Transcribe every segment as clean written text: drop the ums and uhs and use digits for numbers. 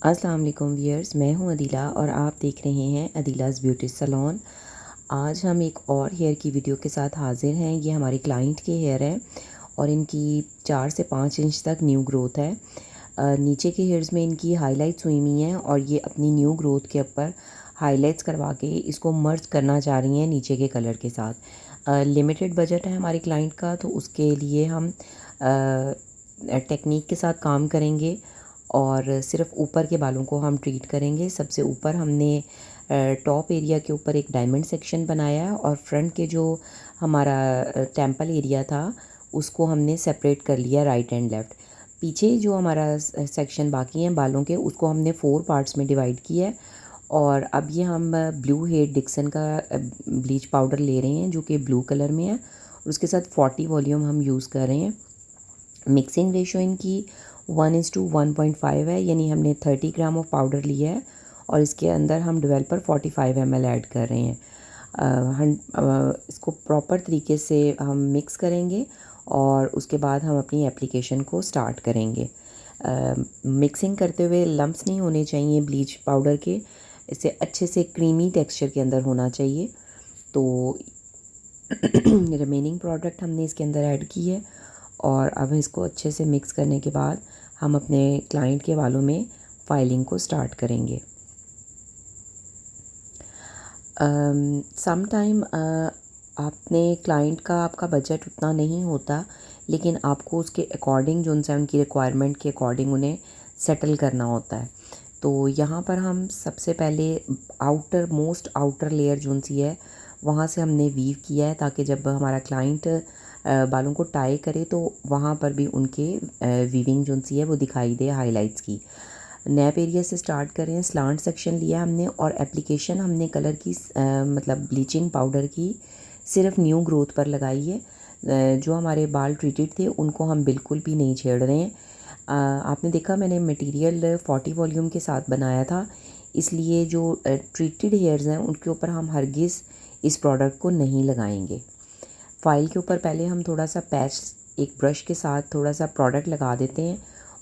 अस्सलाम वालेकुम व्यूअर्स, मैं हूं अदीला और आप देख रहे हैं अदीलाज़ ब्यूटी सलोन। आज हम एक और हेयर की वीडियो के साथ हाज़िर हैं। ये हमारे क्लाइंट के हेयर हैं और इनकी 4 से 5 इंच तक न्यू ग्रोथ है। नीचे के हेयर्स में इनकी हाइलाइट्स हुई हुई हैं और ये अपनी न्यू ग्रोथ के ऊपर हाइलाइट्स करवा के इसको मर्ज करना चाह रही हैं नीचे के कलर के साथ। लिमिटेड बजट है हमारे क्लाइंट का, तो उसके लिए हम टेक्निक के साथ काम करेंगे और सिर्फ ऊपर के बालों को हम ट्रीट करेंगे। सबसे ऊपर हमने टॉप एरिया के ऊपर एक डायमंड सेक्शन बनाया है और फ्रंट के जो हमारा टेम्पल एरिया था उसको हमने सेपरेट कर लिया राइट एंड लेफ़्ट। पीछे जो हमारा सेक्शन बाकी हैं बालों के, उसको हमने 4 पार्ट्स में डिवाइड किया है। और अब ये हम ब्लू हेड डिक्सन का ब्लीच पाउडर ले रहे हैं जो कि ब्लू कलर में है और उसके साथ 40 वॉल्यूम हम यूज़ कर रहे हैं। मिक्सिंग रेशो इनकी 1:1.5 है, यानी हमने 30 ग्राम ऑफ पाउडर लिया है और इसके अंदर हम डेवलपर 45 ml ऐड कर रहे हैं। इसको प्रॉपर तरीके से हम मिक्स करेंगे और उसके बाद हम अपनी एप्लीकेशन को स्टार्ट करेंगे। मिक्सिंग करते हुए लम्प्स नहीं होने चाहिए ब्लीच पाउडर के, इसे अच्छे से क्रीमी टेक्सचर के अंदर होना चाहिए। तो रिमेनिंग प्रोडक्ट हमने इसके अंदर ऐड की है और अब इसको अच्छे से मिक्स करने के बाद हम अपने क्लाइंट के बालों में फाइलिंग को स्टार्ट करेंगे। सम टाइम अपने क्लाइंट का आपका बजट उतना नहीं होता, लेकिन आपको उसके अकॉर्डिंग जो उनसे उनकी रिक्वायरमेंट के अकॉर्डिंग उन्हें सेटल करना होता है। तो यहाँ पर हम सबसे पहले आउटर लेयर जो सी है वहाँ से हमने वीव किया है, ताकि जब हमारा क्लाइंट बालों को टाई करे तो वहाँ पर भी उनके वीविंग जो सी है वो दिखाई दे हाइलाइट्स की। नैप एरिया से स्टार्ट करें, स्लांट सेक्शन लिया हमने और एप्लीकेशन हमने कलर की मतलब ब्लीचिंग पाउडर की सिर्फ न्यू ग्रोथ पर लगाई है। जो हमारे बाल ट्रीटेड थे उनको हम बिल्कुल भी नहीं छेड़ रहे हैं। आपने देखा मैंने मटेरियल 40 वॉल्यूम के साथ बनाया था, इसलिए जो ट्रीटेड हेयर्स हैं उनके ऊपर हम हरगिज़ इस प्रोडक्ट को नहीं लगाएंगे। फाइल के ऊपर पहले हम थोड़ा सा पैच एक ब्रश के साथ थोड़ा सा प्रोडक्ट लगा देते हैं।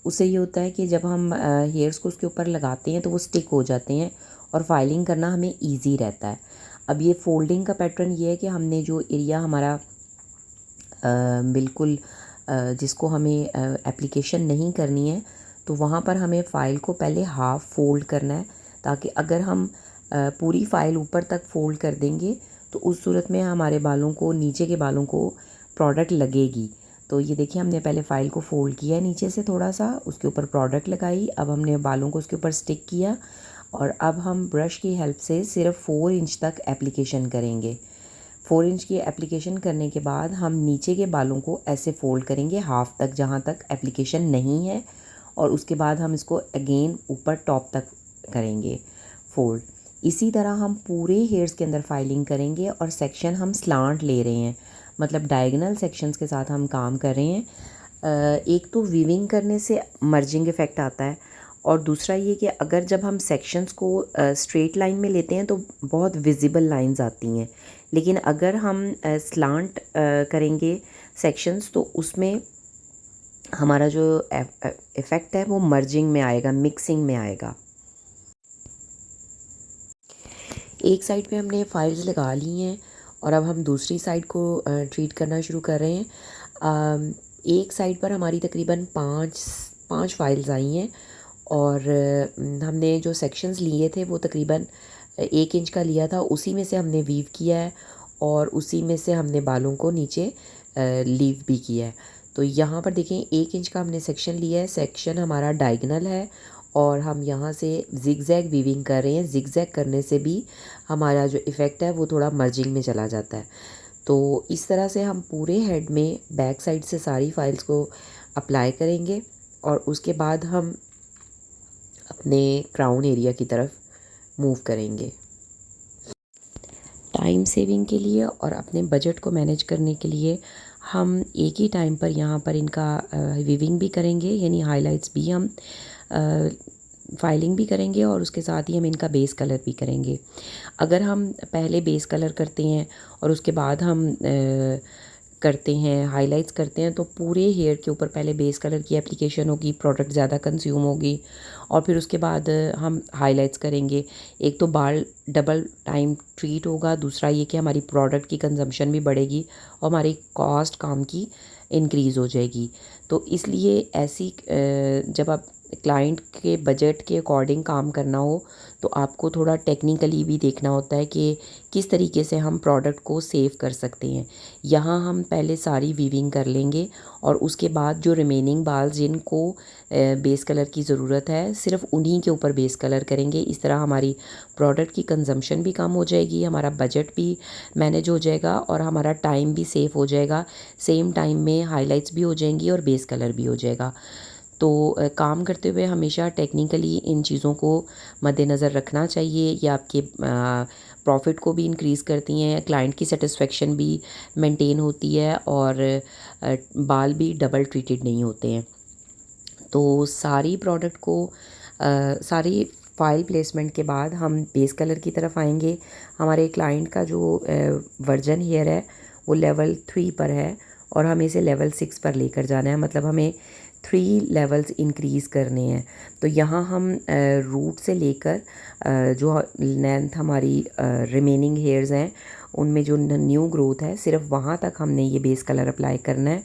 उससे ये होता है कि जब हम हेयर्स को उसके ऊपर लगाते हैं तो वो स्टिक हो जाते हैं और फाइलिंग करना हमें इजी रहता है। अब ये फोल्डिंग का पैटर्न ये है कि हमने जो एरिया हमारा बिल्कुल जिसको हमें एप्लीकेशन नहीं करनी है, तो वहाँ पर हमें फ़ाइल को पहले हाफ़ फोल्ड करना है, ताकि अगर हम पूरी फ़ाइल ऊपर तक फोल्ड कर देंगे तो उस सूरत में हमारे बालों को नीचे के बालों को प्रोडक्ट लगेगी। तो ये देखिए हमने पहले फ़ाइल को फोल्ड किया नीचे से थोड़ा सा, उसके ऊपर प्रोडक्ट लगाई, अब हमने बालों को उसके ऊपर स्टिक किया और अब हम ब्रश की हेल्प से सिर्फ 4 इंच तक एप्लीकेशन करेंगे। 4 इंच की एप्लीकेशन करने के बाद हम नीचे के बालों को ऐसे फोल्ड करेंगे हाफ़ तक, जहाँ तक एप्लीकेशन नहीं है, और उसके बाद हम इसको अगेन ऊपर टॉप तक करेंगे फोल्ड। इसी तरह हम पूरे हेयर्स के अंदर फाइलिंग करेंगे और सेक्शन हम स्लांट ले रहे हैं, मतलब डायगोनल सेक्शंस के साथ हम काम कर रहे हैं। एक तो वीविंग करने से मर्जिंग इफ़ेक्ट आता है और दूसरा ये कि अगर जब हम सेक्शंस को स्ट्रेट लाइन में लेते हैं तो बहुत विजिबल लाइंस आती हैं, लेकिन अगर हम स्लांट करेंगे सेक्शंस तो उसमें हमारा जो इफ़ेक्ट है वो मर्जिंग में आएगा, मिक्सिंग में आएगा। एक साइड पे हमने फाइल्स लगा ली हैं और अब हम दूसरी साइड को ट्रीट करना शुरू कर रहे हैं। एक साइड पर हमारी तकरीबन पाँच फाइल्स आई हैं और हमने जो सेक्शंस लिए थे वो तकरीबन 1 इंच का लिया था, उसी में से हमने वीव किया है और उसी में से हमने बालों को नीचे लीव भी किया है। तो यहाँ पर देखें 1 इंच का हमने सेक्शन लिया है, सेक्शन हमारा डायगोनल है और हम यहाँ से ज़िगज़ैग वीविंग कर रहे हैं। ज़िगज़ैग करने से भी हमारा जो इफ़ेक्ट है वो थोड़ा मर्जिंग में चला जाता है। तो इस तरह से हम पूरे हेड में बैक साइड से सारी फाइल्स को अप्लाई करेंगे और उसके बाद हम अपने क्राउन एरिया की तरफ मूव करेंगे। टाइम सेविंग के लिए और अपने बजट को मैनेज करने के लिए हम एक ही टाइम पर यहाँ पर इनका वीविंग भी करेंगे, यानी हाइलाइट्स भी हम फाइलिंग भी करेंगे और उसके साथ ही हम इनका बेस कलर भी करेंगे। अगर हम पहले बेस कलर करते हैं और उसके बाद हम करते हैं, हाइलाइट्स करते हैं, तो पूरे हेयर के ऊपर पहले बेस कलर की एप्लीकेशन होगी, प्रोडक्ट ज़्यादा कंज्यूम होगी और फिर उसके बाद हम हाइलाइट्स करेंगे। एक तो बाल डबल टाइम ट्रीट होगा, दूसरा ये कि हमारी प्रोडक्ट की कंजम्पशन भी बढ़ेगी और हमारी कॉस्ट काम की इंक्रीज़ हो जाएगी। तो इसलिए ऐसी जब आप क्लाइंट के बजट के अकॉर्डिंग काम करना हो तो आपको थोड़ा टेक्निकली भी देखना होता है कि किस तरीके से हम प्रोडक्ट को सेव कर सकते हैं। यहाँ हम पहले सारी वीविंग कर लेंगे और उसके बाद जो रिमेनिंग बाल जिनको बेस कलर की ज़रूरत है सिर्फ उन्हीं के ऊपर बेस कलर करेंगे। इस तरह हमारी प्रोडक्ट की कंजम्पशन भी कम हो जाएगी, हमारा बजट भी मैनेज हो जाएगा और हमारा टाइम भी सेव हो जाएगा। सेम टाइम में हाइलाइट्स भी हो जाएंगी और बेस कलर भी हो जाएगा। तो काम करते हुए हमेशा टेक्निकली इन चीज़ों को मद्देनज़र रखना चाहिए। ये आपके प्रॉफिट को भी इंक्रीज़ करती हैं, क्लाइंट की सेटिस्फेक्शन भी मेंटेन होती है और बाल भी डबल ट्रीटेड नहीं होते हैं। तो सारी प्रोडक्ट को सारी फाइल प्लेसमेंट के बाद हम बेस कलर की तरफ आएंगे। हमारे क्लाइंट का जो वर्जन हेयर है वो लेवल 3 पर है और हमें इसे लेवल 6 पर लेकर जाना है, मतलब हमें 3 लेवल्स इंक्रीज़ करने हैं। तो यहाँ हम रूट से लेकर जो लेंथ हमारी रिमेनिंग हेयर्स हैं उनमें जो न्यू ग्रोथ है सिर्फ वहाँ तक हमने ये बेस कलर अप्लाई करना है।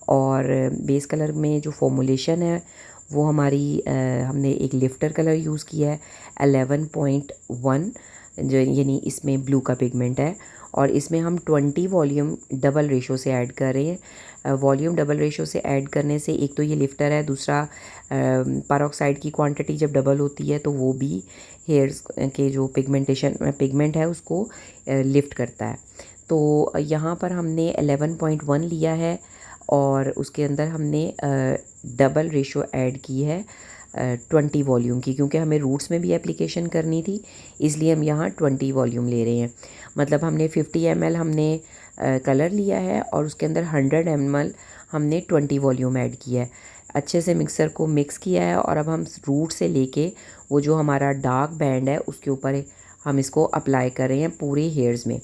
और बेस कलर में जो फॉर्मुलेशन है वो हमारी हमने एक लिफ्टर कलर यूज़ किया है 11.1, जो यानी इसमें ब्लू का पिगमेंट है और इसमें हम 20 वॉल्यूम डबल रेशो से ऐड कर रहे हैं। वॉल्यूम डबल रेशो से ऐड करने से एक तो ये लिफ्टर है, दूसरा पेरोक्साइड की क्वांटिटी जब डबल होती है तो वो भी हेयर्स के जो पिगमेंट है उसको लिफ्ट करता है। तो यहाँ पर हमने 11.1 लिया है और उसके अंदर हमने डबल रेशो ऐड की है 20 वॉल्यूम की, क्योंकि हमें रूट्स में भी एप्लीकेशन करनी थी इसलिए हम यहाँ 20 वॉल्यूम ले रहे हैं। मतलब हमने 50 ml हमने कलर लिया है और उसके अंदर 100 ml हमने 20 वॉल्यूम ऐड किया है। अच्छे से मिक्सर को मिक्स किया है और अब हम रूट से लेके वो जो हमारा डार्क बैंड है उसके ऊपर हम इसको अप्लाई कर रहे हैं पूरे हेयर्स में।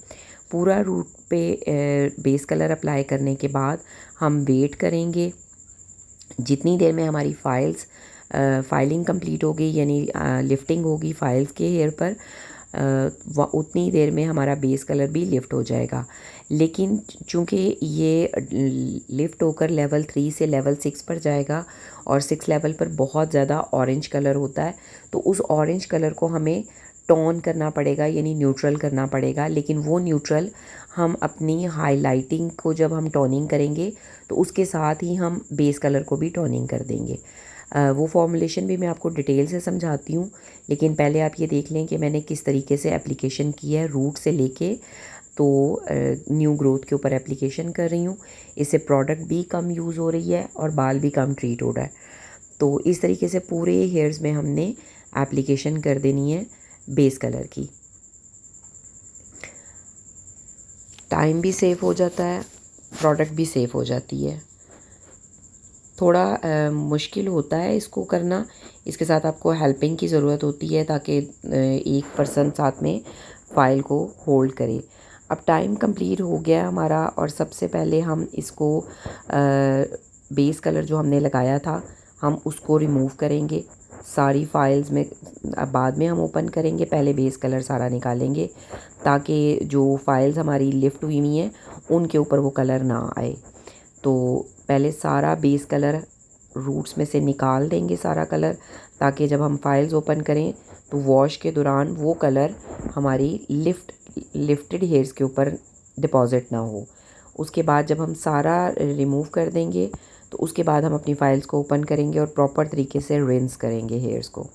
पूरा रूट पे बेस कलर अप्लाई करने के बाद हम वेट करेंगे जितनी देर में हमारी फाइलिंग कंप्लीट होगी, यानी लिफ्टिंग होगी फाइल्स के हेयर पर, उतनी देर में हमारा बेस कलर भी लिफ्ट हो जाएगा। लेकिन चूँकि ये लिफ्ट होकर लेवल 3 से लेवल 6 पर जाएगा और 6 लेवल पर बहुत ज़्यादा ऑरेंज कलर होता है, तो उस ऑरेंज कलर को हमें टोन करना पड़ेगा, यानी न्यूट्रल करना पड़ेगा। लेकिन वो न्यूट्रल हम अपनी हाइलाइटिंग को जब हम टोनिंग करेंगे तो उसके साथ ही हम बेस कलर को भी टोनिंग कर देंगे। वो फॉर्मुलेशन भी मैं आपको डिटेल से समझाती हूँ, लेकिन पहले आप ये देख लें कि मैंने किस तरीके से एप्लीकेशन की है। रूट से लेके तो न्यू ग्रोथ के ऊपर एप्लीकेशन कर रही हूँ, इससे प्रोडक्ट भी कम यूज़ हो रही है और बाल भी कम ट्रीट हो रहा है। तो इस तरीके से पूरे हेयर्स में हमने एप्लीकेशन कर देनी है बेस कलर की। टाइम भी सेव हो जाता है, प्रोडक्ट भी सेव हो जाती है। थोड़ा मुश्किल होता है इसको करना, इसके साथ आपको हेल्पिंग की ज़रूरत होती है ताकि एक पर्सन साथ में फ़ाइल को होल्ड करे। अब टाइम कंप्लीट हो गया हमारा और सबसे पहले हम इसको बेस कलर जो हमने लगाया था हम उसको रिमूव करेंगे सारी फाइल्स में। बाद में हम ओपन करेंगे, पहले बेस कलर सारा निकालेंगे ताकि जो फाइल्स हमारी लिफ्ट हुई हुई हैं उनके ऊपर वो कलर ना आए। तो पहले सारा बेस कलर रूट्स में से निकाल देंगे सारा कलर, ताकि जब हम फाइल्स ओपन करें तो वॉश के दौरान वो कलर हमारी लिफ्टेड हेयर्स के ऊपर डिपॉज़िट ना हो। उसके बाद जब हम सारा रिमूव कर देंगे तो उसके बाद हम अपनी फाइल्स को ओपन करेंगे और प्रॉपर तरीके से रिंस करेंगे हेयर्स को।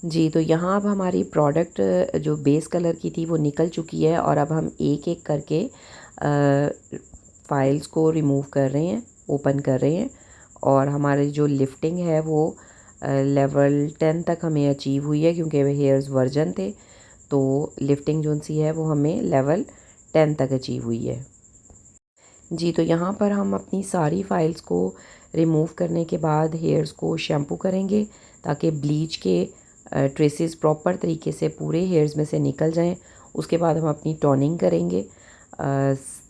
जी, तो यहाँ अब हमारी प्रोडक्ट जो बेस कलर की थी वो निकल चुकी है और अब हम एक एक करके फाइल्स को रिमूव कर रहे हैं, ओपन कर रहे हैं और हमारी जो लिफ्टिंग है वो लेवल 10 तक हमें अचीव हुई है, क्योंकि वे हेयर्स वर्जन थे तो लिफ्टिंग जो सी है वो हमें लेवल 10 तक अचीव हुई है। जी, तो यहाँ पर हम अपनी सारी फाइल्स को रिमूव करने के बाद हेयर्स को शैम्पू करेंगे ताकि ब्लीच के ट्रेसेस प्रॉपर तरीके से पूरे हेयर्स में से निकल जाएं। उसके बाद हम अपनी टोनिंग करेंगे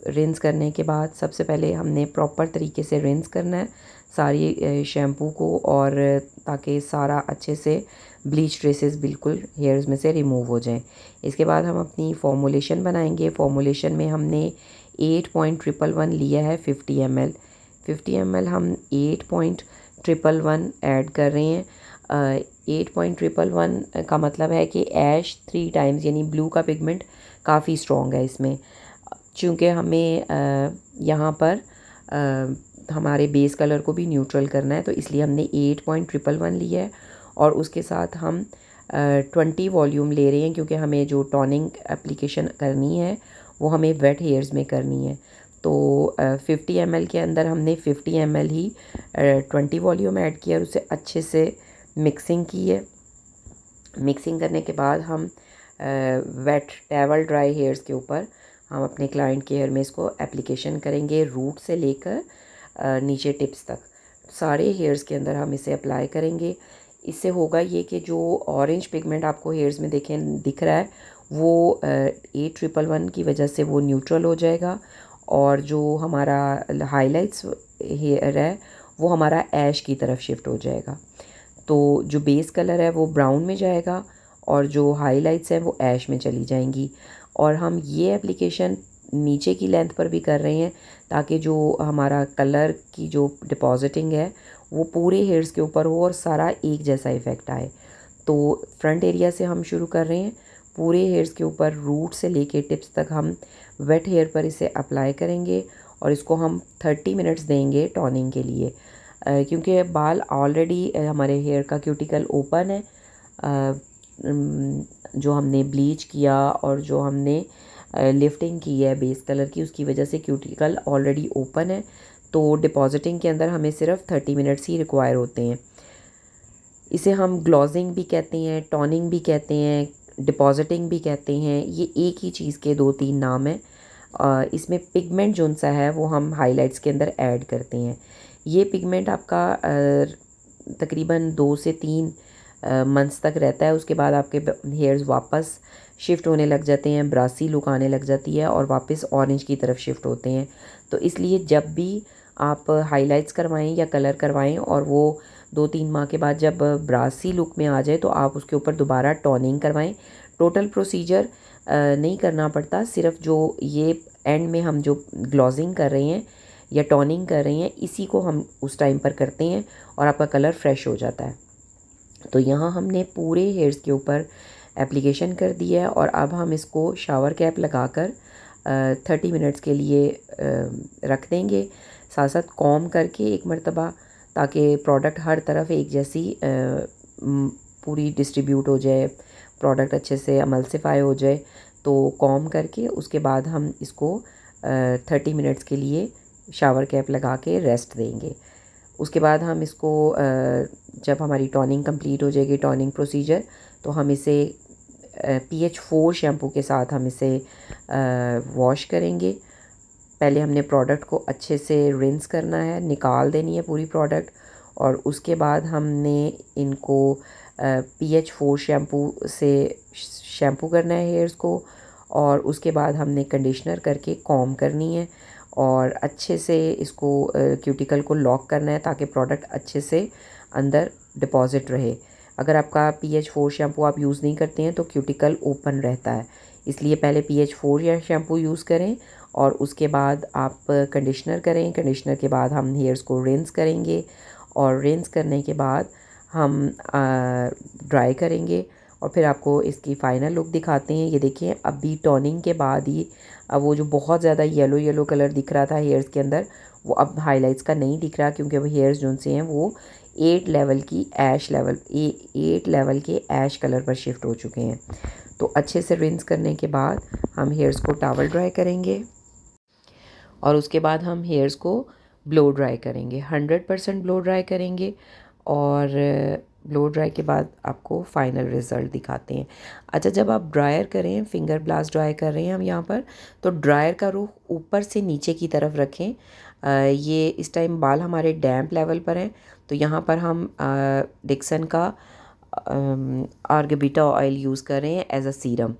रिंस करने के बाद सबसे पहले हमने प्रॉपर तरीके से रिंस करना है सारी शैम्पू को, और ताकि सारा अच्छे से ब्लीच ट्रेसेस बिल्कुल हेयर्स में से रिमूव हो जाएं। इसके बाद हम अपनी फॉर्मुलेशन बनाएंगे। फॉर्मुलेशन में हमने 8.111 लिया है 50 ml। 50 ml हम 8.111 ऐड कर रहे हैं। 8.111 का मतलब है कि ऐश 3 टाइम्स, यानी ब्लू का पिगमेंट काफ़ी स्ट्रॉन्ग है इसमें। चूँकि हमें यहाँ पर हमारे बेस कलर को भी न्यूट्रल करना है, तो इसलिए हमने 8.111 लिया है। और उसके साथ हम 20 वॉल्यूम ले रहे हैं, क्योंकि हमें जो टॉनिंग एप्लीकेशन करनी है वो हमें वेट हेयर्स में करनी है। तो 50 ml के अंदर हमने 50 ml ही 20 वॉल्यूम ऐड किया और उसे अच्छे से मिक्सिंग की है। मिक्सिंग करने के बाद हम वेट टैवल ड्राई हेयर्स के ऊपर हम अपने क्लाइंट के हेयर में इसको एप्लीकेशन करेंगे। रूट से लेकर नीचे टिप्स तक सारे हेयर्स के अंदर हम इसे अप्लाई करेंगे। इससे होगा ये कि जो ऑरेंज पिगमेंट आपको हेयर्स में दिख रहा है वो 8.111 की वजह से वो न्यूट्रल हो जाएगा, और जो हमारा हाइलाइट्स हेयर है वो हमारा ऐश की तरफ शिफ्ट हो जाएगा। तो जो बेस कलर है वो ब्राउन में जाएगा और जो हाइलाइट्स हैं वो ऐश में चली जाएंगी। और हम ये एप्लीकेशन नीचे की लेंथ पर भी कर रहे हैं ताकि जो हमारा कलर की जो डिपॉजिटिंग है वो पूरे हेयर्स के ऊपर हो और सारा एक जैसा इफ़ेक्ट आए। तो फ्रंट एरिया से हम शुरू कर रहे हैं, पूरे हेयर्स के ऊपर रूट से लेके टिप्स तक हम वेट हेयर पर इसे अप्लाई करेंगे और इसको हम 30 मिनट्स देंगे टॉनिंग के लिए। क्योंकि बाल ऑलरेडी हमारे हेयर का क्यूटिकल ओपन है, जो हमने ब्लीच किया और जो हमने लिफ्टिंग की है बेस कलर की, उसकी वजह से क्यूटिकल ऑलरेडी ओपन है। तो डिपॉजिटिंग के अंदर हमें सिर्फ 30 मिनट्स ही रिक्वायर होते हैं। इसे हम ग्लॉजिंग भी कहते हैं, टॉनिंग भी कहते हैं, डिपॉजिटिंग भी कहते हैं। ये एक ही चीज़ के 2-3 नाम हैं। इसमें पिगमेंट जोन सा है वो हम हाइलाइट्स के अंदर ऐड करते हैं। ये पिगमेंट आपका तकरीबन 2 से 3 मंथ्स तक रहता है। उसके बाद आपके हेयर्स वापस शिफ्ट होने लग जाते हैं, ब्रासी लुक आने लग जाती है और वापस ऑरेंज की तरफ शिफ्ट होते हैं। तो इसलिए जब भी आप हाइलाइट्स करवाएं या कलर करवाएं और वो 2-3 माह के बाद जब ब्रासी लुक में आ जाए तो आप उसके ऊपर दोबारा टॉनिंग करवाएं। टोटल प्रोसीजर नहीं करना पड़ता, सिर्फ जो ये एंड में हम जो ग्लॉजिंग कर रहे हैं या टॉनिंग कर रहे हैं इसी को हम उस टाइम पर करते हैं और आपका कलर फ्रेश हो जाता है। तो यहाँ हमने पूरे हेयर्स के ऊपर एप्लीकेशन कर दिया है और अब हम इसको शावर कैप लगाकर 30 मिनट्स के लिए रख देंगे, साथ साथ कॉम करके एक मरतबा, ताकि प्रोडक्ट हर तरफ एक जैसी पूरी डिस्ट्रीब्यूट हो जाए, प्रोडक्ट अच्छे से एमल्सिफाई हो जाए। तो कॉम करके उसके बाद हम इसको 30 मिनट्स के लिए शावर कैप लगा के रेस्ट देंगे। उसके बाद हम इसको जब हमारी टॉनिंग कंप्लीट हो जाएगी, टॉनिंग प्रोसीजर, तो हम इसे PH4 शैम्पू के साथ हम इसे वॉश करेंगे। पहले हमने प्रोडक्ट को अच्छे से रिंस करना है, निकाल देनी है पूरी प्रोडक्ट, और उसके बाद हमने इनको PH4 शैम्पू से शैम्पू करना है हेयर्स को, और उसके बाद हमने कंडीशनर करके कॉम करनी है और अच्छे से इसको क्यूटिकल को लॉक करना है ताकि प्रोडक्ट अच्छे से अंदर डिपॉजिट रहे। अगर आपका PH4 शैम्पू आप यूज़ नहीं करते हैं तो क्यूटिकल ओपन रहता है, इसलिए पहले PH4 या शैम्पू यूज़ करें और उसके बाद आप कंडीशनर करें। कंडीशनर के बाद हम हेयर्स को रिंस करेंगे और रिंस करने के बाद हम ड्राई करेंगे और फिर आपको इसकी फ़ाइनल लुक दिखाते हैं। ये देखिए, अभी टॉनिंग के बाद ही अब वो जो बहुत ज़्यादा येलो येलो कलर दिख रहा था हेयर्स के अंदर वो अब हाइलाइट्स का नहीं दिख रहा, क्योंकि अब हेयर्स जो से हैं वो 8 लेवल के ऐश कलर पर शिफ्ट हो चुके हैं। तो अच्छे से रिंस करने के बाद हम हेयर्स को टॉवल ड्राई करेंगे और उसके बाद हम हेयर्स को ब्लो ड्राई करेंगे, 100% ब्लो ड्राई करेंगे। और ब्लो ड्राई के बाद आपको फ़ाइनल रिज़ल्ट दिखाते हैं। अच्छा, जब आप ड्रायर करें, फिंगर ब्लास्ट ड्राई कर रहे हैं हम यहाँ पर, तो ड्रायर का रुख ऊपर से नीचे की तरफ रखें। ये इस टाइम बाल हमारे डैम्प लेवल पर हैं, तो यहाँ पर हम डिक्सन का आर्गेबिटा ऑयल यूज़ कर रहे हैं एज अ सीरम।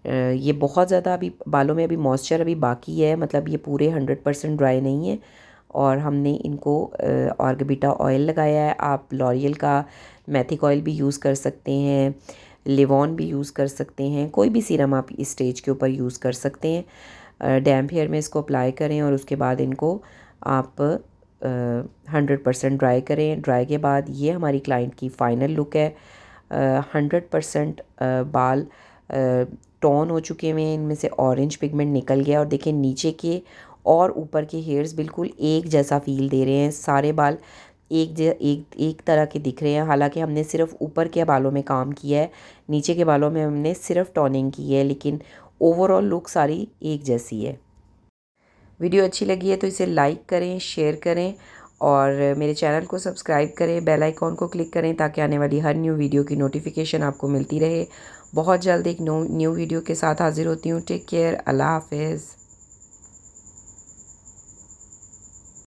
ये बहुत ज़्यादा अभी बालों में अभी मॉइस्चर अभी बाकी है, मतलब ये पूरे 100% ड्राई नहीं है। और हमने इनको ऑर्गेविटा ऑयल लगाया है। आप लॉरियल का मैथिक ऑयल भी यूज़ कर सकते हैं, लिवॉन भी यूज़ कर सकते हैं, कोई भी सीरम आप इस स्टेज के ऊपर यूज़ कर सकते हैं। डैम्प हेयर में इसको अप्लाई करें और उसके बाद इनको आप 100% ड्राई करें। ड्राई के बाद ये हमारी क्लाइंट की फ़ाइनल लुक है। 100% बाल टोन हो चुके हुए हैं, इनमें से ऑरेंज पिगमेंट निकल गया और देखिए नीचे के और ऊपर के हेयर्स बिल्कुल एक जैसा फील दे रहे हैं। सारे बाल एक तरह के दिख रहे हैं। हालांकि हमने सिर्फ ऊपर के बालों में काम किया है, नीचे के बालों में हमने सिर्फ टोनिंग की है, लेकिन ओवरऑल लुक सारी एक जैसी है। वीडियो अच्छी लगी है तो इसे लाइक करें, शेयर करें और मेरे चैनल को सब्सक्राइब करें, बेल आइकॉन को क्लिक करें ताकि आने वाली हर न्यू वीडियो की नोटिफिकेशन आपको मिलती रहे। बहुत जल्द एक न्यू वीडियो के साथ हाजिर होती हूँ। टेक केयर, अल्लाह हाफिज़।